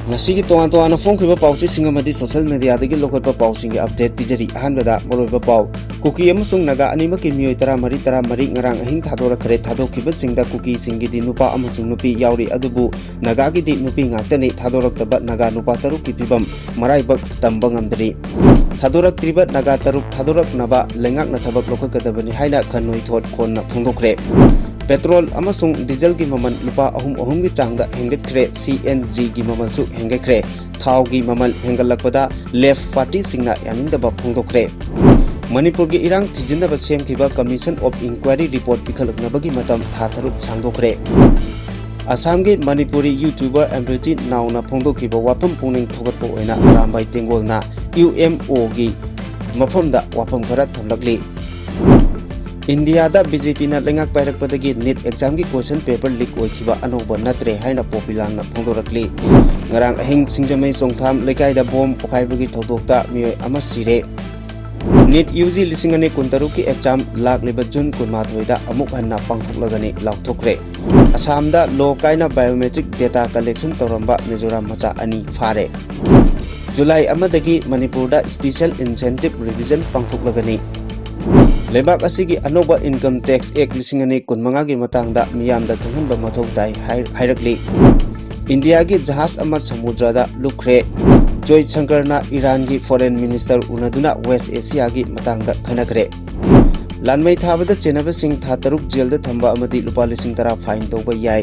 Ngasigi tuan tuan phone khiba pau si singamati social media dagi lokal pa pau singa update pijari ahanbada moroi ba pau kuki amasung naga anima ki mioi tara mari ngarang ahing thadora khare thadok khiba singda kuki singi di nupa amasung nupi yauri adubu naga gi di nupi ngaktani thadorak taba naga nupa taruk ki pibam marai bak tambang amdri thadorak triba naga taruk thadorak naba lengak na thabak lokal kadabani haina khanoi thot khon na phongdokre Petrol amasung diesel gi mamal lupa ahum gi changda henget kre CNG gi mamal su henget kre thau gi mamal hengalakpada left party singna yaninda ba phongdokre Manipur gi irang tijinda ba sem khiba Commission of Inquiry report pikhalakna bagi matam thatharuk sangdokre Assam gi Manipuri YouTuber Ambeti nauna phongdokhiba wapam puning thogatpo oina Rambai Tengol na UMO gi mafamda wapam khara thamlakli India da BJP na lengak pairak padagi NEET exam gi question paper leak oikiba anoba natre haina popular na phongdorakli ngarang ahing singjamai songtham lekai da bom pokai bagi thodokta mioi ama sire NEET UG lisingane kuntaru ki exam lak leba June kunmathoi da amuk hanna pangthoklagani lauthokre Assam da law kaina biometric data collection toramba Mizoram macha ani fare July amadagi Manipur da special incentive revision pangthoklagani Lebak asigi anoba income tax act lisingane kunmanga gi matangda miyamda khanghanba mathau tai hairakli India gi jahaz ama samudra da lukre Joy Shankar na Iran gi foreign minister unaduna West Asia gi matangda khanakre Lanmai thabada chenaba sing tha taruk jail da thamba amadi lupa lising tara fine toba yai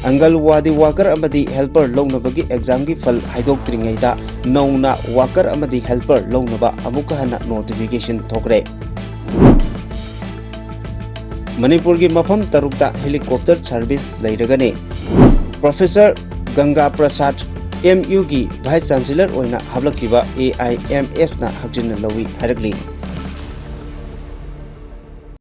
Angalwadi worker amadi helper lognabagi exam gi fal haidok tringaida nauna worker amadi helper lognaba amuka hana notification thokre Manipur gi mafam tarukta helicopter service lairagani Professor Ganga Prasad MU gi Vice Chancellor oina hablakiba AIMS na hakjinna lawi harakli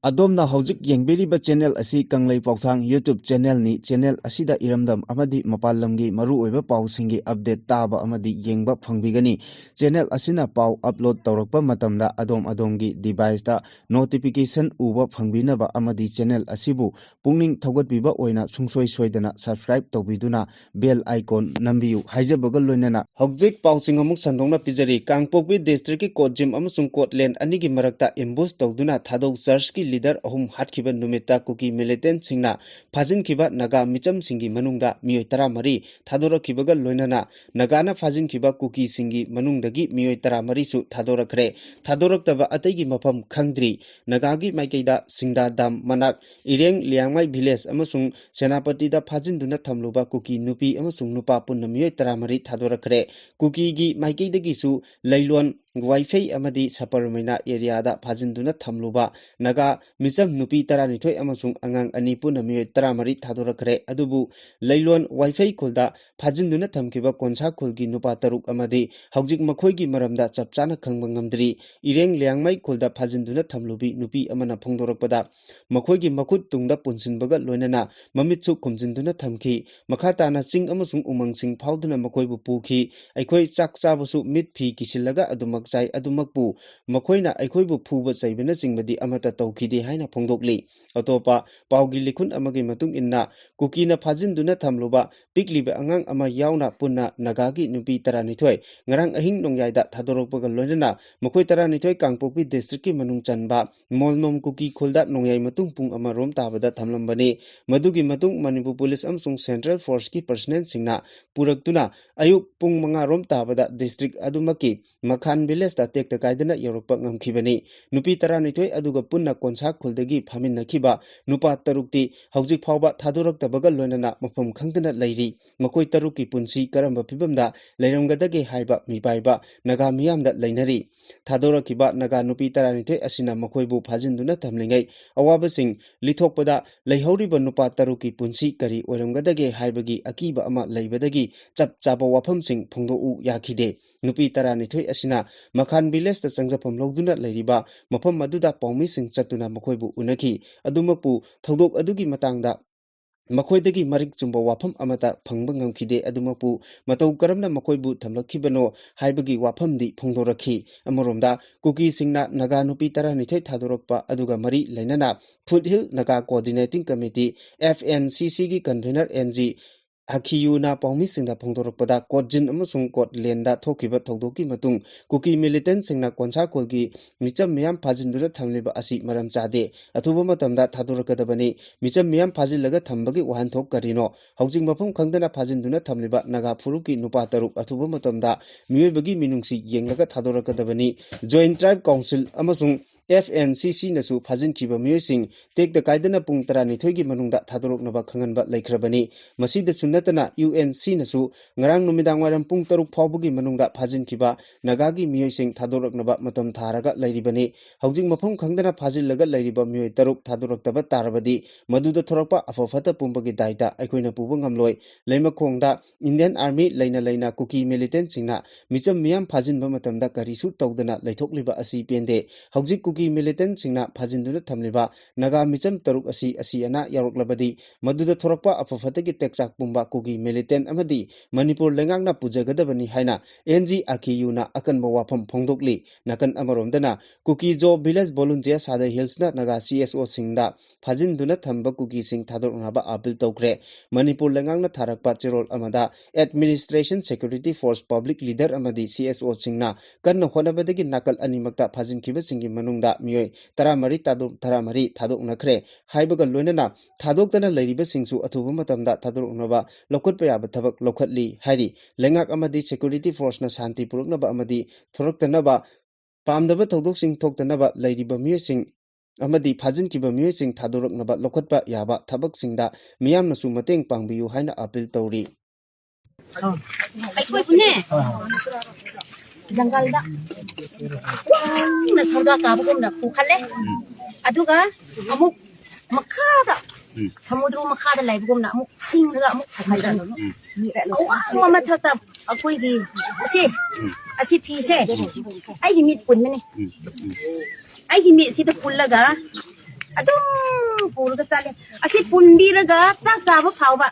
Adomna hojik yengberiba channel asi Kanglei Pauthang YouTube channel ni channel asida iramdam amadi mapalamgi maru oiba pausingi update taba amadi yengba phangbigani channel asina pau upload tawrakpa matamda adomgi device ta notification uba phangbinaba amadi channel asibu pungning thogatbiba oina sungsoi soidana subscribe tawbiduna bell icon nambiu haijabaga loinana hojik pausing amuk sandongna pijari Kangpokpi district ki Kotjim amasung Kotland anigi marakta ambush tawduna thadok church ki leader ahum hatkiba numita kuki militant singna phajin kiba naga micham singi manungda mioi tara mari thadora kibaga loinana nagana phajin kiba kuki singi manungdagi mioi tara mari su thadora khre thadorak taba ataigi mafam khangdri nagagi maikeida singda dam manak ireng liangmai village amasung senapati da phajin duna thamluba kuki nupi amasung nupa punna mioi tara mari thadora khre kuki gi maikeidagi su leilon Wi-Fi amadi saparmaina area da phajinduna thamluba naga micham nupi taranithoi amasung angang ani puna mioi taramari thadorakre adubu leilon Wi-Fi khulda phajinduna thamkiba konsa khulgi nupa taruk amadi hawjik makhoi gi maramda chapchana khangba ngamdri ireng liangmai khulda phajinduna thamlubi nupi amana phongdorakpada makhoi gi makhut tungda punsinbaga loinana mamitsu khumjinduna thamki makhatana sing amasung umang sing phauduna makhoi bu puki aikhoi chak chabusu mit phi kisilaga aduma Sai adumakpu makoina aikhoibu phuba chaibena singbadi amata tawkhide haina phongdokli atopa paugi likhun amagi matung inna kukina phajinduna thamluba pikliba angang ama yauna punna nagagi nupi taranithoi ngarang ahing nongyaida thadorokpaga loinana makoi taranithoi Kangpokpi district ki manung chanba molnom kuki khulda nongyai matung pung ama rom tabada thamlambani madugi matung Manipur police amsung central force ki personnel singna puraktuna ayuk pung manga rom tabada district adumaki makhan village da tek takaidana yorokpa ngamkhibani nupi taranithoi aduga punna konsa khuldagi phaminnakiba nupa tarukti hawjik phawba thadorak tabaga loinana mafam khangdana lairi makoi taruki punsi karamba pibamda leiramgadage haiba mipaiba naga miyamda lainari thadораkiba naga nupi taranithoi asina makoibu phajinduna thamlingai awabasing lithokpada leihoriba nupa taruki punsi kari oiramgadage haibagi akiba ama leibadagi chapchaba wafamsing phongdou yakhide nupi taranithoi asina Makhan village da changjapam logduna leiriba mafam maduda paumi sing chatuna makoibu unaki adumakpu thodok adugi matangda Makoidagi marik chumba wafam amata phangba ngamkhide adumapu matau karamna makoibu thamlakhibano haibagi wafamdi phongdorakhi amoromda kuki singna naga nupi taranithoi thadorakpa aduga mari lainana Foothill Naga Coordinating Committee FNCC gi convener NG Akiyuna Paumisinda Pongtorokpada Kodjin amasung Kotlenda Thokiba Thodoki Matung Kuki militant singna Konsa Kolgi Micham Miam Pajindura Thamliba Asi Maram Chade Atuba Matamda Thadurakadabani Micham Miam Pajilaga Thambagi Wahan Thok Karino Housing Mapum Kangdana Pajinduna Thamliba Naga Puruki Nupataruk Atuba Matamda Miyobagi Minungsi Yengaga Thadurakadabani Joint Tribe Council amasung FNCC nasu Pajin Kiba Miyosing Take the Kaidana Pung Tarani Thogi Manungda Thadurok Naba Kanganba Laikrabani Masida Sunatana UNC nasu Ngarang Numidang Waram Pung Taruk Paubugi Manungda Pajin Kiba Nagagi Miyosing Thadurok Naba Matam Tharaga Lairibani Housing Mapum Kangdana Pajil Laga Lairiba Miyoy Taruk Thadurok Taba Tarabadi Maduda Thorapa Afafata Pumbagi Daita Aikoina Pubungam Loy Lema Kongda Indian Army Laina Kuki militant singna Micham Miam Pajin Bamatamda Karisu Togdana Laithokliba Asi Pende Housing Kuki militant singna Pajinduna Tamliba Naga Micham Taruk Asi Ana Yaroklabadi Maduda Thorapa Afafatagi Texak Pumba Kuki militant Amadi Manipur Lengangna Pujagadabani Haina NG Akiyuna Akan Mawapam Pongdokli Nakan Amaromdana Kuki Jo Village Volunteer Sada Hillsna Naga CSO Singda Pajinduna Thamba Kuki Sing Thadok Naba Abil Tokre Manipur Lengangna Tharakpa Chirol Amada Administration Security Force Public Leader Amadi CSO Singna Kanna Honabadagi Nakal Animakta Pajin Kiba Singi Manungda Miyoy Taramari Thadok Nakre Haibaga Lunana Thadok Tana Ladiba Singsu Atubu Matamda Thadok Naba Lokut Payaba Tabak Lokatli Hari Lengak Amadi Security Force na Santi Puruknaba Amadi Thoroktanaba Pamdaba Todok Sing Toktanaba Ladiba Miyosing Amadi Pajin Kiba Miyosing Thadorok Naba Lokatpa Yaba Tabak Singda Miyam Nasu Mateng Pangbiyu Haina Apil Tauri Ay ko ne janggal da na sarga ka bu na ku khale aduga amuk makada samudro makada lai bu na amuk singa amuk khale awa mathata akoi di asi phi se ai di mit pun ne ai di mit si ta pullaga adum purga sale asi punbi raga sa sa ba phau ba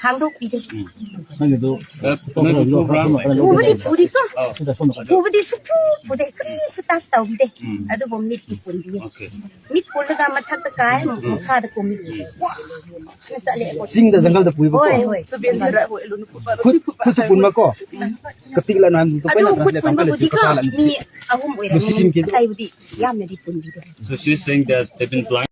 Hangdok bide. Bubudi budi ko. Bubudi supu budi kri sutas tau bide. Ado bom mit pun bide. Mit pun laga mathak ta kai makha da ko mit. Nasale ko. Sing da jangal da pui ba ko. Oi. Sabian dira ko elun ko. Khut pun ma ko. Katik la nan to pa na translate kam kale budi si ko. ka Ni ahum oira. Tai budi. Yam na di pun bide. So she's saying that they've been blind.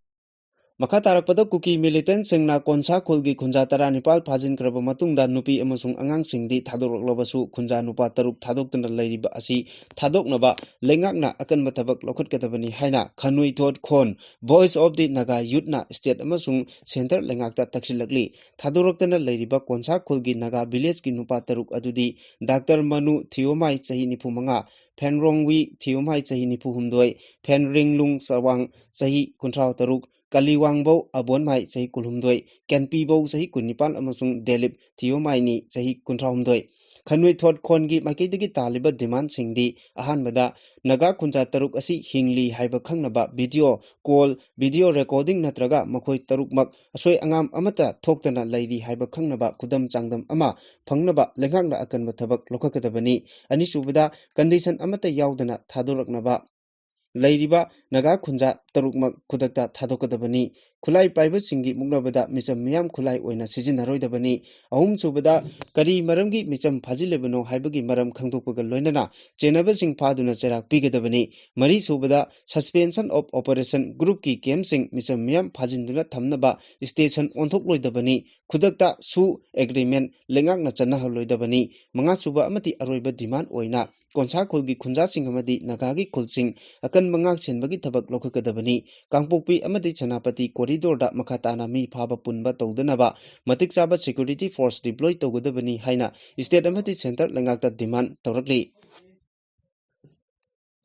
Makha tarakpada Kuki militant singna Konsa Khulgi Khunja Tara Nipal Phajin Kraba Matungda Nupi amasung Angang Singdi Thadoroklabasu Khunja Nupa Taruk Thadokdana Lairiba Asi Thadoknaba Lengakna Akan Matabak Lokhatkadabani Haina Khanui Thot Khon Voice of the Naga Youthna State amasung Center Lengakta Taksilakli Thadoroktana Lairiba Konsa Khulgi Naga Village ki Nupa Taruk adudi Dr. Manu Thiomai Chahi Nipumanga Phenrongwi Thiomai Chahi Nipuhumdoi Phenringlung Sawang Chahi Kuntrao Taruk Kaliwangbo Abon Mai Chahi Kulhumdoi Kenpibo Chahi Kunipan amasung Delip Thiomai ni Chahi Kuntrahumdoi Khanui Thot Khongi Maikidagi Taliba demand singdi Ahanbada Naga Kunja Taruk Asi Hingli Haiba Khangnaba video call video recording natraga Makhoi Tarukmak Asoi Angam Amata Thoktana Lairi Haiba Khangnaba Kudam Changdam Ama Phangnaba Lenghangna Akan Mathabak Lokhakadabani Anisubada condition Amata Yaudana Thadoraknaba Lairiba Naga Kunja Tarukmak Kudakta Thadokadabani Kulai Paiba Singi Mugnabada Micham Miam Kulai Oina Sijinaroidabani Ahum Subada Kari Maramgi Micham Phajilebano Haibagi Maram Khangtokpaga Loinana Chenaba Sing Phaduna Cherak Pigadabani Mari Subada Suspension of Operation Group Ki Kem Sing Micham Miam Phajinduna Thamnaba Station Onthok Loidabani Kudakta Su Agreement Lengakna Chanahaloidabani Manga Suba Amati Aroiba Demand Oina Konsa Khulgi Khunja Sing Amadi Nagagi Khulsing Akan Mangak Chenbagi Tabak Lokakadabani Kangpokpi Amadi Chanapati Corridor da Makatana Mi Phaba Punba Taudanaba Matik Chaba Security Force deploy Togodabani Haina State Amati Center Langakta Demand Taurakli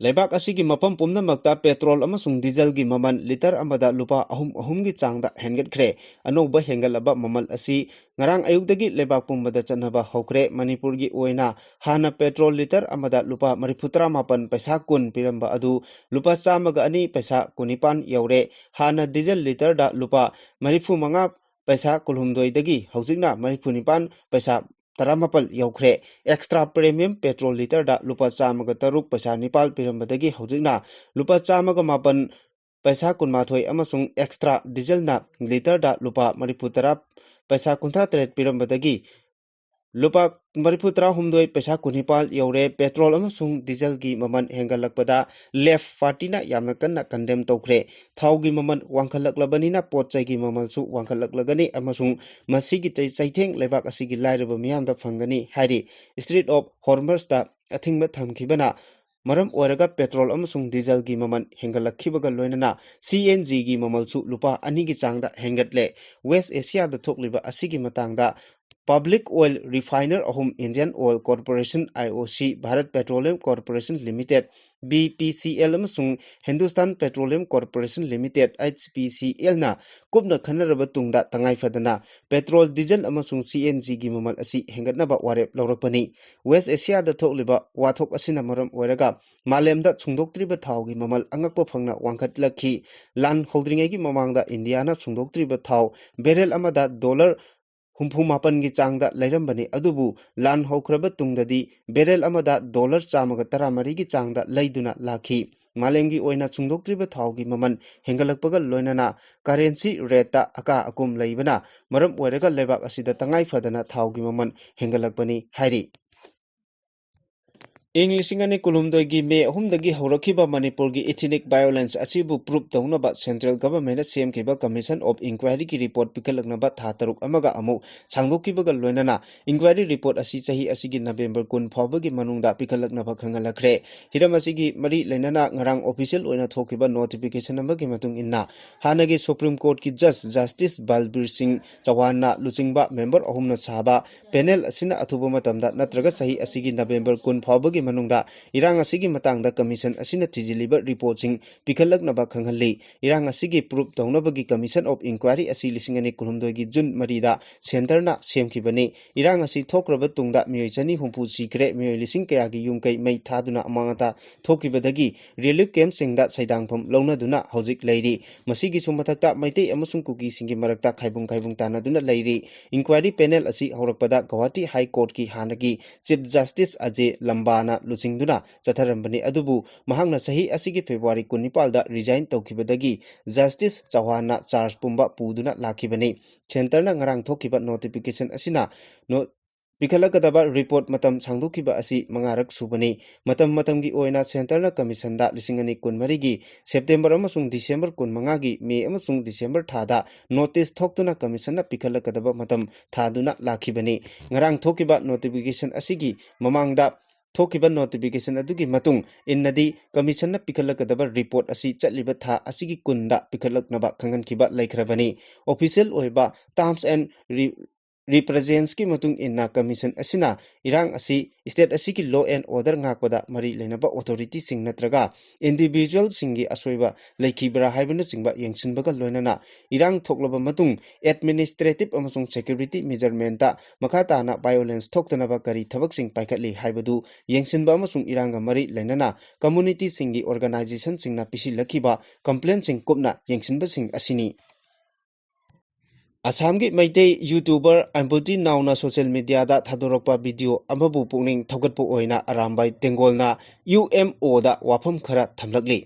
Lebak asigi mapam pumnamakta petrol amasung diesel gi maman liter amada lupa ahum gi changda hengat khre anoba hengalaba mamal asi ngarang ayugdagi lebak pumbada chanaba hokre manipur gi oina hana petrol liter amada lupa mariputra mapan paisa kun piramba adu lupa chamaga ani paisa kunipan yaure hana diesel liter da lupa marifu manga paisa kulhumdoi dagi haujingna marifunipan paisa Taramapal Yaukre extra premium petrol liter da lupa chamaga taruk paisa nipal pirambadagi haujingna lupa chamaga mapan paisa kunmathoi amasung extra diesel na liter da lupa mariputara paisa kuntra tret pirambadagi lupa mariputara humdoi paisa kunipal yaure petrol amasung diesel gi maman hengalakpada left party na yamna kanna condemn tokre thau gi maman wangkhalaklabani na potchai gi mamal su wangkhalaklagani amasung masigi chaitheng lebak asigi lairaba miyam da phangani hairi street of hormers ta athingma thamkhibana maram oiraga petrol amasung diesel gi maman hengalakhibaga loinana CNG gi mamal su lupa ani gi changda hengatle West Asia da thokliba asigi matangda Public Oil Refiner ahum Indian Oil Corporation IOC Bharat Petroleum Corporation Limited BPCL amasung Hindustan Petroleum Corporation Limited HPCL na kubna khanaraba tungda tangai fadana petrol diesel amasung CNG gi mamal asi hengatnaba warep lawrakpani West Asia da thokliba wathok asina maram oiraga malemda chungdoktriba thau gi mamal angakpa phangna wangkhatlakhi lan holdringai gi mamangda India na chungdoktriba thau barrel amada dollar humpu mapan gi changda lairambani adubu lan hokraba tungdadi barrel amada dollar chamaga taramari gi changda laiduna lakhi malengi oina chungdoktriba thaugi maman hengalakpaga loinana currency rate ta aka akum laibana maram oiraga lebak asida tangai fadana thaugi maman hengalakpani hairi English ngani kulumdoi gi me ahumdagi haurakhiba Manipur gi ethnic violence achibu proof taunaba central government na semkiba commission of inquiry gi report pikalaknaba tha taruk amaga amu changdokibaga loinana inquiry report asi chahi asigi November 10 phawbagi manungda pikalaknaba khangalakre hiram asigi mari lainana ngarang official oina thokiba notification amagi matung inna hanagi supreme court ki justice Balbir Singh Chauhan na luchingba member ahumna sahaba panel asina athuba matamda natraga chahi asigi November 10 phawbagi manungda irang asigi matangda commission asina tijiliba report sing pikhalaknaba khanghalli irang asigi proof taunabagi commission of inquiry asi lisingani kulumdoi gi June marida center na semkhibani irang asi thokraba tungda miyoi chani humpu sikre miyoi lising kaya gi yumkai mai thaduna amangata thokibadagi relief camp singda saidangpham launaduna hojik leiri masigi sumathakta maitei amasung kuki singi marakta khaibung tanaduna leiri inquiry panel asi haurakpada Guwahati High Court ki hanagi Chief Justice Ajay Lambana Lucingduna Chatharambani Adubu Mahangna Sahi Asigi February 19 da resign Tokibadagi Justice Chauhan charge pumba puduna Lakibani Center na ngarang thokiba notification asina no Pikhalakadaba report matam sangdukiba asi mangarak subani matam gi oina center na commission da lisingani kunmari gi September amasung December 15 gi May amasung December thada notice thoktuna commission na pikhalakadaba matam thaduna lakibani ngarang thokiba notification asigi mamangda thokiba notification adugi matung innadi commission na pikhalakadaba report asi chatliba tha asigi kunda pikhalaknaba khangankiba laikhrabani official oiba terms and represents ki matung inna commission asina irang asi state asiki law and order ngakpada mari lenaba authority sing natraga individual singi aswaiba laikibra haibana singba yengsinbaga loinana irang thoklaba matung administrative amasung security measurement ta makata na violence thoktanaba kari thabak sing paikhatli haibadu yengsinba amasung iranga mari lenana community singi organization singna pisilakiba complaint sing kopna yengsinba sing asini Assam ki maitei YouTuber Amboti Nauna social media da thadorokpa video amabu pukning thogatpu oina Arambai Tengolna UMO da wafam khara thamlakli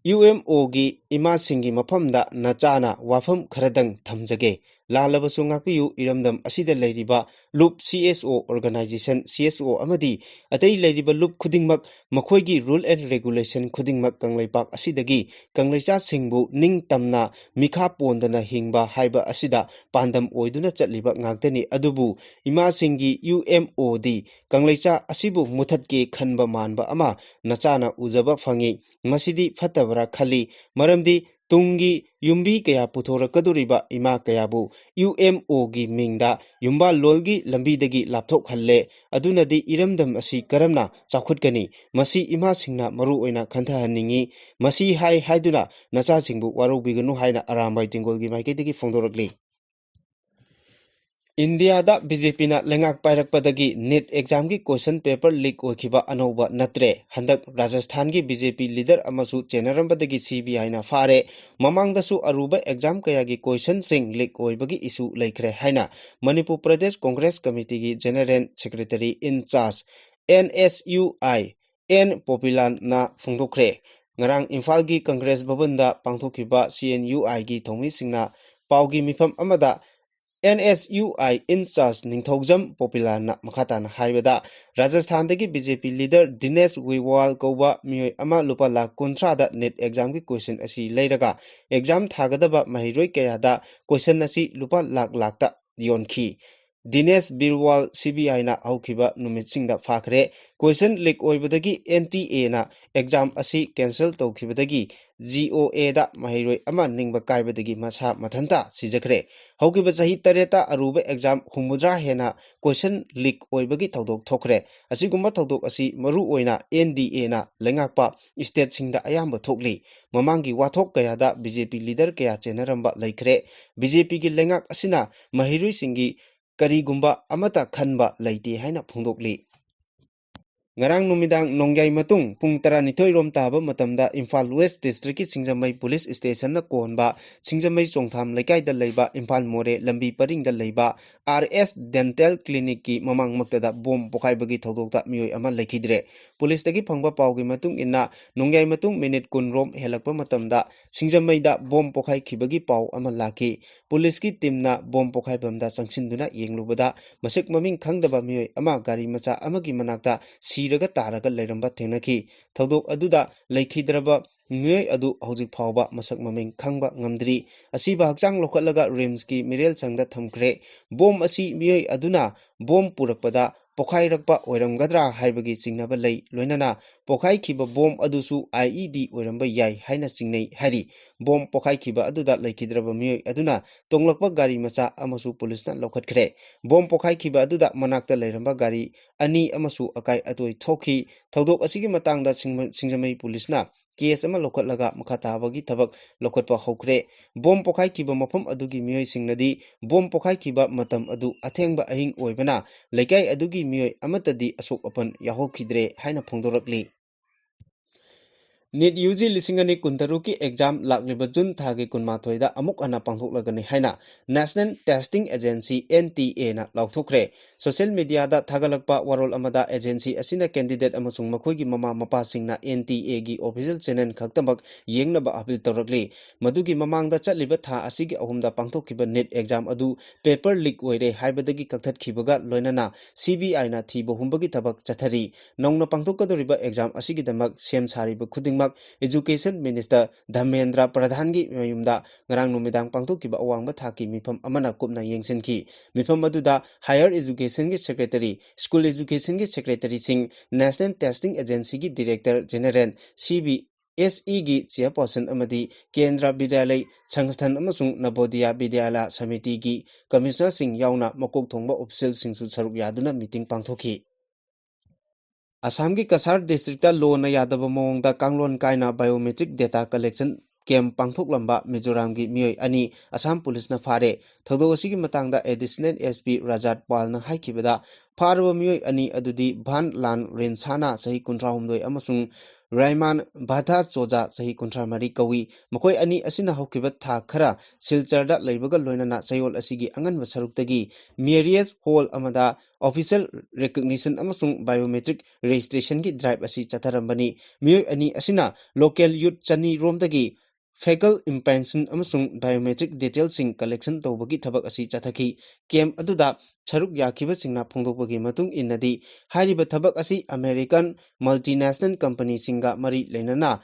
UMO gi ima singi mafamda nachana wafam kharadang thamjage lalabasung ngakpiu iramdam asida leiriba loop CSO organization CSO amadi atei leiriba loop khudingmak makhoigi rule and regulation khudingmak kanglaipak asidagi kanglaicha singbu ningtamna mikha pondana hingba haiba asida pandam oiduna chatliba ngaktani adubu ima singi UMO di kanglaicha asibu muthatke khanba manba ama nachana ujaba phangi masidi fatabra khali maramdi Tungi yumbi kaya puthora kaduriba ima kayabu UMO gi mingda yumba lolgi lambi dagi lapthok halle adunadi iramdam asi karamna chakhutkani masi ima singna maru oina khantha haningi masi hai haiduna nacha singbu warubiganu haina Arambai Tengol gi maike dagi phongdorakli India da BJP na lengak pairakpadagi NET exam gi question paper leak oikhiba anauba natre handak Rajasthan gi BJP leader amasu chenarambadagi CBI na fare mamangdasu aruba exam kaya gi question sing leak oibagi issue laikhre haina Manipur Pradesh Congress Committee gi General Secretary in charge NSUI N Popular na phongdokre ngarang Imphal gi Congress Bhavan da pangthokiba CNUI gi thongmi singna paugi mifam amada NSUI in charge Ningthokjam Popular na Makhatana Haibada Rajasthan dagi BJP leader Dinesh Wiwal Koba Mioi ama lupa lakh 30 da net exam ki question asi leiraga exam thagadaba mahiroi kaya da question asi lupa lakh ta yonkhi Dinesh Birwal CBI na haukiba numitsingda phakre question leak oibadagi NTA na exam asi cancel tawkhibadagi GOA da mahiroi ama ningba kaibadagi masa mathanta sijakre haukiba sahi tareta aruba exam humudra hena question leak oibagi tawdok thokre asigumba tawdok asi maru oina NDA na lengakpa state singda ayamba thokli mamangi wathok kaya da BJP leader kaya chenaramba laikre BJP gi lengak asina mahiroi singi Karigumba amata khanba laiti haina phungdokli Ngarang numidang nongyai matung pung 12 rom taba matamda Imphal West District ki Singjamai Police Station na konba Singjamai Chongtham Laikai da leiba Imphal More lambi paring da leiba RS Dental Clinic ki mamang maktada bom pokai bagi thodokta mioi ama laikhidre Police dagi phangba pawgi matung inna nongyai matung minute kun rom helakpa matamda Singjamai da bom pokai khibagi paw ama laki Police ki team na bom pokai bamda sangsinduna yenglubada masik maming khangdaba mioi ama gari macha amagi manakta Siraga taraga leiramba thenaki thodok aduda laikhidraba mioi adu hojik phawba masak maming khangba ngamdri asiba hakchang lokhatlaga rims ki mirel changda thamkre bom asi mioi aduna bom purakpada pokhai rakpa oiramgadra haibagi chingnaba lei loinana pokhai khiba bom adusu IED oiramba yai haina chingnei hari bom pokhai khiba aduda laikhidraba mioi aduna tonglakpa gari macha amasu police na lokhatkre bom pokhai khiba aduda manakta leiramba gari ani amasu akai atoi thoki thodok asigi matangda Singjamai police na case ama lokhatlaga makhatabagi thabak lokhatpa hokre bom pokhai khiba mafam adugi mioi singnadi bom pokhai khiba matam adu athengba ahing oibana laikai adugi mioi amatadi asok apan yahokhidre haina phongdorakli NEET UG lisingani kuntaru ki exam lakliba June thagi kunmathoi da amuk ana pangthoklagani haina National Testing Agency NTA na lauthokre social media da thagalakpa warol amada agency asina candidate amasung makhoi gi mama mapa singna NTA gi official channel khaktamak yengnaba appeal tawrakli madugi mamang da chatliba tha asigi ahumda pangthokkiba NEET exam adu paper leak oire haibadagi kakthakhibaga loinana CBI na thiba humbagi tabak chathari nongna pangthokadoriba exam asigi damak sem sariba khudingma Education Minister Dhamendra Pradhan gi mayumda ngarang numidang pangthokkiba awangba thaki mifam amana kupna yengsinki mifam aduda Higher Education gi Secretary School Education gi Secretary sing National Testing Agency gi Director General CBSE gi Chairperson amadi Kendra Vidyalay Sangstan amasung Navodaya Vidyala Samiti gi Commissioner sing yauna makok thongba official singsu saruk yaduna meeting pangthokki Assam ki Kasar district ta law na yadaba mawngda kanglon kaina biometric data collection camp pangthoklamba Mizoram gi mioi ani Assam police na phare thodok asigi matangda additional SP Rajat Pal na haikibada pharwa mioi ani adudi Bhan Lan Rensana sahi 39 amasung Raiman Bhatha Choja sahi 39 kawi makoi ani asina haukiba tha khara Silchar da leibaga loinana chayol asigi anganba saruktagi Marriage Hall amada official recognition amasung biometric registration gi drive asi chatharambani mioi ani asina local youth chani romdagi fecal impansion amasung biometric details sing collection tawbagi thabak asi chathaki camp aduda charuk yakhiba singna phongdokbagi matung innadi hairiba thabak asi American multinational company singa mari leinana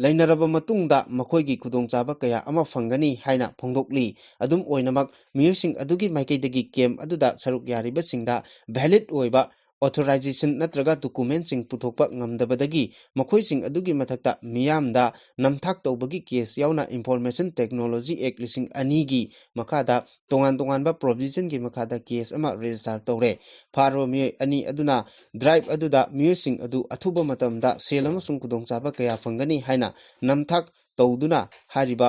lainaraba matungda makhoigi khudongchaba kaya ama phangani haina phongdokli adum oinamak miyosing adugi maikaidagi camp aduda saruk yariba singda valid oiba authorization natraga document sing puthokpa ngamdabadagi makhoi sing adugi mathakta miyamda namthak tawbagi case yauna Information Technology Act lising ani gi makada tongan ba provision gi makada case ama register tawre pharo mioi ani aduna drive aduda miyosing adu athuba matamda sel amasung kudongchaba kaya phangani haina namthak tawduna hariba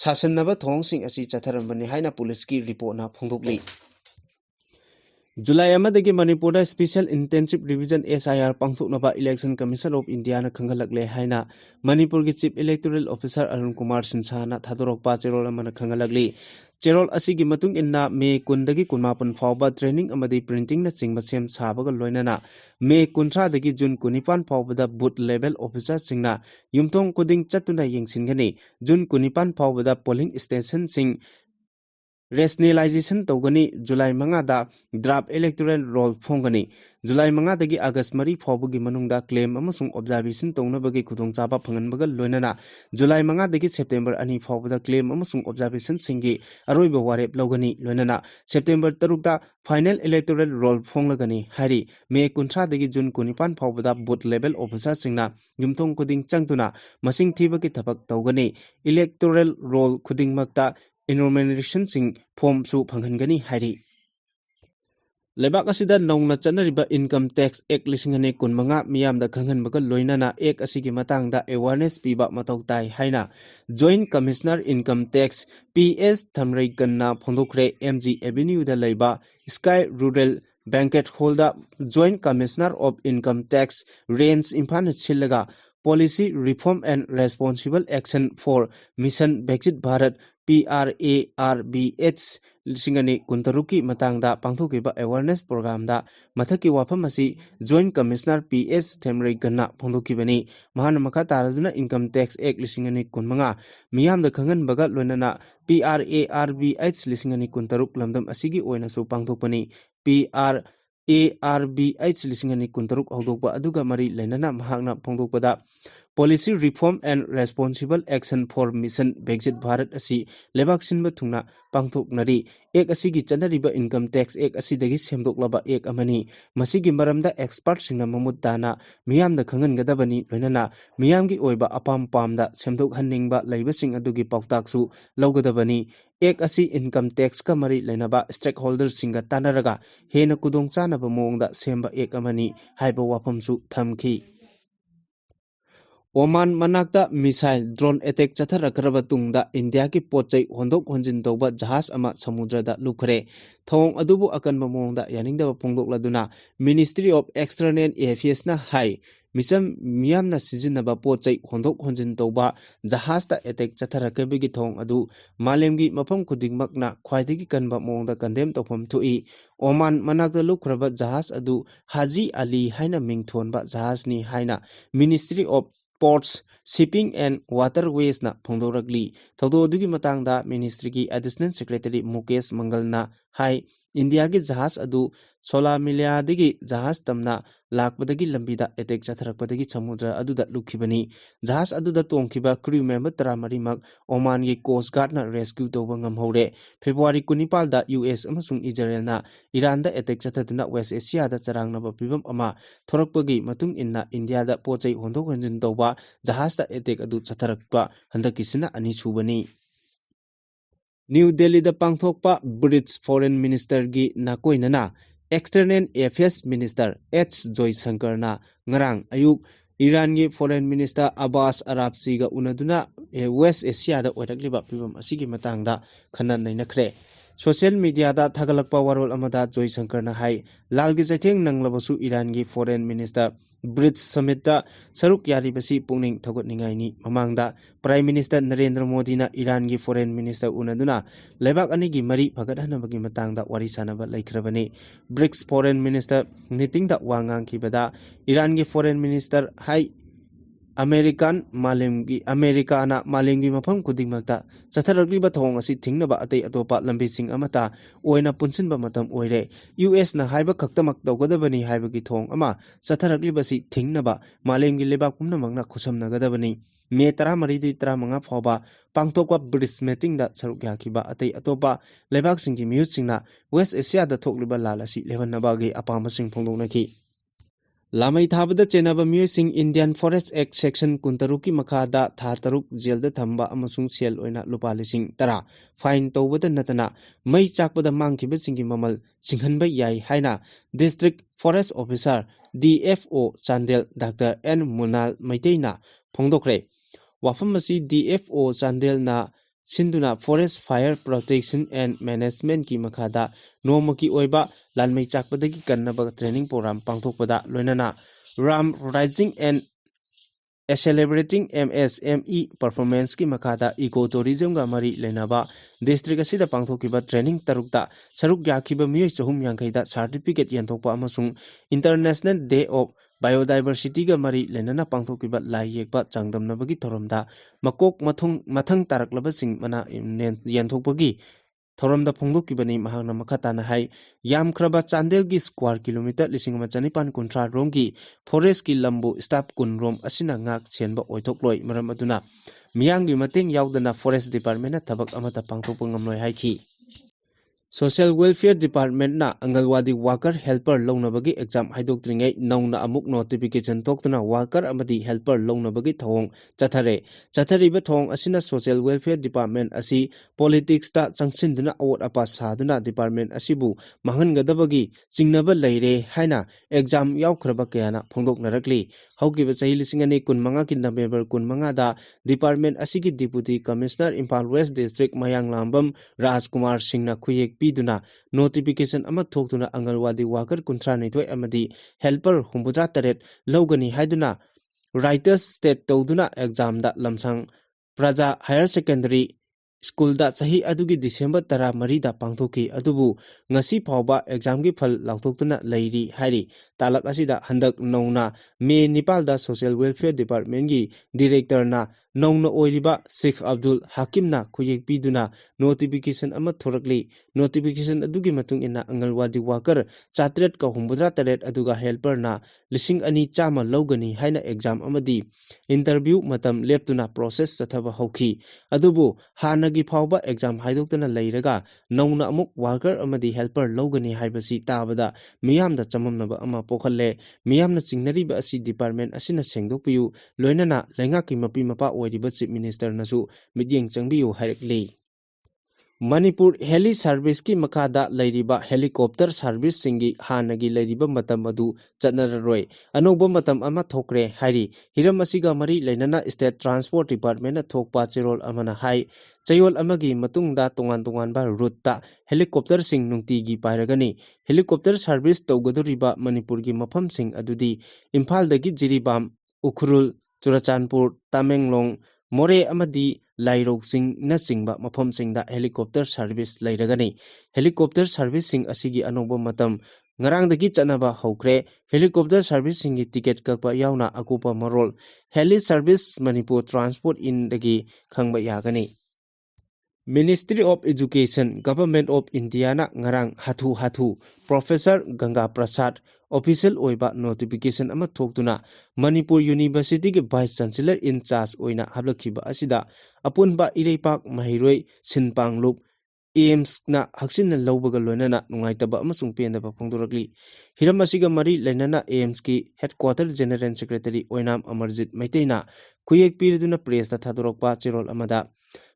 sasannaba thongsing asi chatharambani haina police ki report na phongdokli July amadagi Manipur da Special Intensive Revision SIR pangthoknaba Election Commission of India na khangalakle haina Manipur gi Chief Electoral Officer Arun Kumar Sinha na thadorokpa cherol amana khangalakli cherol asigi matung inna May 10 dagi 18 fawba training amadi printing na chingba sem sabaga loinana May 13 dagi June 19 fawba da booth level officer singna yumthong kuding chatuna yengsingani June 19 fawba da polling station sing rationalization togani July mangada draft electoral roll phongani July mangadagi August mari phawbugi manungda claim amasung observation tongnabagi khudongchaba phanganbaga loinana July mangadagi September ani phawbada claim amasung observation singi aroiba warep logani loinana September 3da final electoral roll phonglagani hari May 19 dagi June 19 phawbada booth level officer singna yumthong kuding changtuna masing thibagi thabak togani electoral roll khuding makta enumeration sing form su phanghangani hari Lebak asida nongna chanariba income tax act lisingane kunmanga miyamda khanghanbaga loinana act asigi matangda awareness piba matau tai haina Joint Commissioner Income Tax PS Thamrai Kanna phondokre MG Avenue da leiba Sky Rural Banquet Hall da Joint Commissioner of Income Tax Range Imphal Chillaga Policy Reform and Responsible Action for Mission Brexit Bharat PRARBH Singani Kuntaruki Matangda Pangthokiba Awareness Program da Mathaki Wapamasi Joint Commissioner PS Thamrai Kanna Phondokibani Mahana Makha Taraduna Income Tax Act Lisingani Kunmanga Miyam the Kangan Bagat Lunana PRARBH Lisingani Kuntaruk Lamdam Asigi Oina Su Pangthokpani PRARBH Lisingani Kuntaruk Haldokba Aduga Mari Lenana Mahakna Phondokpada Policy Reform and Responsible Action for Mission Brexit Bharat Asi Lebak Sinba Thungna Pangthok Nari Ek Asigi Chanariba Income Tax Ek Asidagi Semdoklaba Ek Amani Masigi Maramda Expert Singna Mamutana Miyam the Kangan Gadabani Lenana Miyamgi Oiba Apam Pamda Semdok Haningba Labor Sing Adugi Pautaksu Logadabani Ek Asi Income Tax Kamari Lenaba Stakeholders Singa Tanaraga Hena Kudong Chanaba Mongda Semba Ek Amani Haiba Wapamsu Thamki Oman Manakta missile drone attack chatharakraba tungda India ki pochai hondok honjin tawba jahaz ama samudrada lukhre thong adubu akanba mongda yaningda phongdokladuna Ministry of External Affairs na hai misam miyamna sizinaba pochai hondok honjin tawba jahaz ta attack chatharakabigi thong adu malemgi mafam khudingmakna khwaidagi kanba mongda kandem tawpham thui Oman Manakta lukhraba jahaz adu Haji Ali haina mingthonba jahaz ni haina Ministry of Ports, Shipping and Waterways na phongdoragli thodo dugi matangda ministry ki additional secretary Mukesh Mangal na hai India ki jahaz adu sola milia digi jahaz tamna lakpadagi lambida attack chatharakpadagi samudra aduda lukhibani jahaz aduda tongkhiba crew member 13 mak Oman ki Coast Guard na rescue tawba ngamhore February 19 da US amasung Israel na Iran da attack chathaduna West Asia da charangnaba pibam ama thorakpagi matung inna India da pochai hondok honjin tawba jahaz da attack adu chatharakpa handakisina ani subani New Delhi da pangthokpa British Foreign Minister gi nakoinana External Affairs Minister H. Joysankar na ngarang ayuk Iran gi Foreign Minister Abbas Arabsi ga unaduna West Asia da oirakliba pibam asigi matangda khanan nainakre Social media da thagalakpa warol amada Joysankar na hai lalgi jaitheng nanglabasu Iran gi Foreign Minister Bridge Summit da saruk yaribasi pungning thogot ningai ni mamangda Prime Minister Narendra Modi na Iran gi Foreign Minister unaduna lebak ani gi mari phagadhanabagi matangda wari sanaba laikhrabani BRICS Foreign Minister meeting da wangang kibada Iran gi Foreign Minister hai America na malemgi mafam kudingmakta chatharakliba thong asi thingnaba atei atopa lambi sing amata oina punsinba matam oire US na haiba khaktamak tawgadabani haibagi thong ama chatharakliba si thingnaba malemgi lebak pumnamakna khusamnagadabani May 13-15 phawba pangthokwa British meeting da saruk yakhiba atei atopa lebak singki miyut singna West Asia da thokliba lalasi levanabagi apama sing phongdoknaki Lamai thabada chenaba miyosing Indian Forest Act Section Kuntaruki Makhada Tha Taruk Jail da thamba amasung sel oina lupa lising tara fine tawbada natana mai chakpada mangkhiba singi mamal singhanba yai haina District Forest Officer DFO Chandel Dr. N Munal Maiteina phongdokre wafamasi DFO Chandel na Sinduna Forest Fire Protection and Management ki makhada nomaki oiba lanmai chakpadagi kannaba training program pangthokpada loinana Ram Rising and Accelerating MSME Performance ki makhada ecotourism ga mari lenaba district asida pangthokiba training tarukta saruk yakhiba miyoi chahum yankai da certificate yanthokpa amasung International Day of Biodiversity ga mari lenana pangthokiba lai yekba changdamnabagi thoromda makok mathang taraklaba sing mana yanthokpagi ꯊꯧꯔꯝꯗ ꯐꯣꯡꯗꯣꯛꯈꯤꯕꯅꯤ ꯃꯍꯥꯛꯅ ꯃꯈꯥ ꯇꯥꯅ ꯍꯥꯏ ꯌꯥꯝꯈ꯭ꯔꯕ ꯆꯥꯟꯗꯦꯜꯒꯤ square kilometre 1930 ꯔꯣꯝꯒꯤ ꯐꯣꯔꯦꯁꯠꯀꯤ ꯂꯝꯕꯨ staff 10 ꯔꯣꯝ ꯑꯁꯤꯅ ꯉꯥꯛ ꯁꯦꯟꯕ ꯑꯣꯏꯊꯣꯛꯂꯣꯏ ꯃꯔꯝ ꯑꯗꯨꯅ ꯃꯤꯌꯥꯝꯒꯤ ꯃꯇꯦꯡ ꯌꯥꯎꯗꯅ ꯐꯣꯔꯦꯁꯠ ꯗꯤꯄꯥꯔꯠꯃꯦꯟꯠꯅ ꯊꯕꯛ ꯑꯃꯠꯇ ꯄꯥꯡꯊꯣꯛꯄ ꯉꯝꯂꯣꯏ ꯍꯥꯏꯈꯤ Social Welfare Department na Angalwadi Worker Helper Lounabagi exam haidokdringai nauna amuk notification toktuna worker amadi helper lounabagi thawong chathariba thawong asina Social Welfare Department asi politics ta changsinduna awat apa saduna department asibu mahangadabagi chingnaba leire haina exam yaukhraba kayana phongdoknarakli haukiba chahi lisingani 15 ki November 15 da department asigi deputy commissioner Imphal West District Mayang Lambam Rajkumar Singh na khuyek piduna notification ama thoktuna Angalwadi worker 32 amadi helper 73 logani haiduna writers state tawduna exam da lamsang praja higher secondary school da chahi adugi December 13 da pangthoki adubu ngasi phawba exam gi phal lautoktuna leiri hairi talak asida handak nauna May 9 da Social Welfare Department gi director na nauna oiriba Sheikh Abdul Hakim na khuyek piduna notification ama thorakli notification adugi matung ina Angalwadi worker 483 aduga helper na 2,200 logani haina exam amadi interview matam leptuna process chathaba hauki adubu hanagi phawba exam haidoktana leiraga nauna amuk worker amadi helper logani haibasi tabada miyamda chamamnaba ama pokhalle miyamna chingnariba asi department asina sengdokpiyu loinana laingaki mapi mapa oiriba chief minister nasu midyeng changbiyu hairakli Manipur Heli Service ki makada leiriba helicopter service singi hanagi leiriba matam adu chatnararoi anoba matam ama thokre hairi hiram asiga mari leinana State Transport Department na thokpa chirol amana hai chayol amagi matungda tongan ba route ta helicopter sing nungti gi pairagani helicopter service tawgadoriba Manipur gi mafam sing adudi Imphal dagi Jiribam Ukhrul Churachandpur Tamenglong More amadi Lairok sing na singba mafam singda helicopter service leiragani helicopter service sing asigi anoba matam ngarang dagi chanaba hokre helicopter service singi ticket kakpa yauna akupa marol heli service Manipur transport in dagi khangba yagani Ministry of Education Government of India na ngarang hathu Professor Ganga Prasad official oiba notification ama thoktuna Manipur University ge Vice Chancellor in charge oina hablakhiba asida apunba Ireipak Mahiroi Sinpanglup AIMS na haksinna lawbaga loinana nungaitaba amasung pendaba phongdorakli hiram asiga mari leinana AIMS ki headquarter general secretary oinam Amarjit Maiteina khuyek piriduna press ta thadorakpa chirol amada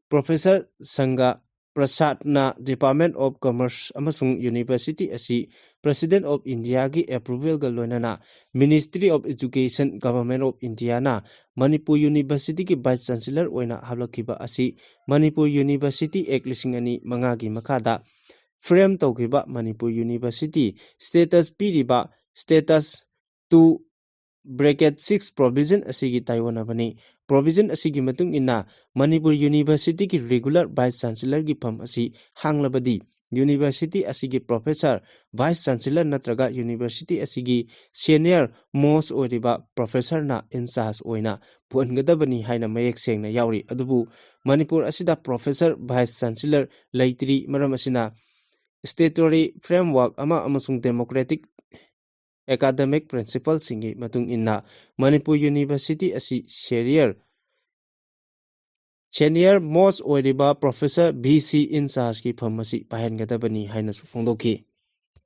Professor Sangha Prasad na Department of Commerce amasung University asi President of India gi approval ga loinana Ministry of Education Government of India na Manipur University ki Vice Chancellor oina hablakhiba asi Manipur University Act 2005 gi makhada frame tawkhiba Manipur University status piriba status 2(6) provision asigi taiwanabani provision asigi matung inna Manipur University ki regular Vice Chancellor gi pham asi hanglabadi University asigi professor Vice Chancellor natraga University asigi senior most oriba professor na in charge oina puangadabani haina mayek sengna yauri adubu Manipur asida professor Vice Chancellor leitri maram asina statutory framework ama amasung democratic academic principle singi matung inna Manipur University asi senior most oiriba professor VC in charge ki phamasi pahengadabani haina su phongdoki